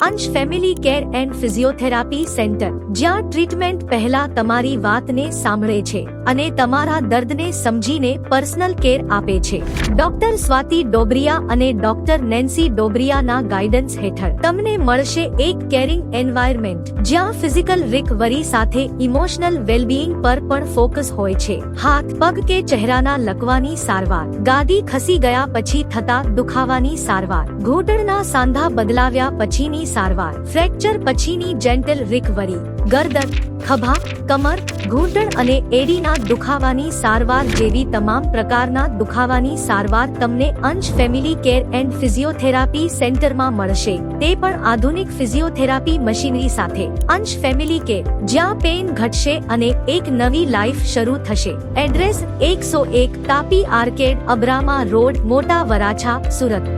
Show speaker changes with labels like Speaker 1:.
Speaker 1: અંશ family care and physiotherapy centre, જ્યાં treatment પહેલા તમારી વાતને સાંભળે છે અને તમારા દર્દને સમજીને પર્સનલ કેર આપે છે. ડોક્ટર સ્વાતિ ડોબરિયા અને ડોક્ટર નેન્સી ડોબરિયાના ગાઈડન્સ હેઠળ તમને મળશે એક કેરિંગ એન્વાયરમેન્ટ, જ્યાં ફિઝિકલ રિકવરી સાથે ઇમોશનલ વેલબીઇંગ પર પણ ફોકસ હોય છે. હાથ, પગ કે ચહેરાના લકવાની સારવાર, ગાદી ખસી ગયા પછી થતા દુખાવાની સારવાર, ઘૂંટણના સાંધા બદલાવ્યા પછીની સારવાર, ફ્રેક્ચર પછીની જેન્ટલ રિકવરી, ગરદન, ખભા, કમર, ઘૂંટણ અને એડીના દુખાવાની સારવાર જેવી તમામ પ્રકારના દુખાવાની સારવાર તમને અંશ ફેમિલી કેર એન્ડ ફિઝિયોથેરાપી સેન્ટરમાં મળશે, તે પણ આધુનિક ફિઝિયોથેરાપી મશીનરી સાથે. અંશ ફેમિલી કેર, જ્યાં પેઇન ઘટશે અને એક નવી લાઈફ શરૂ થશે. Address 101 Tapi arcade, Abrama road, મોટા વરાછા, સુરત.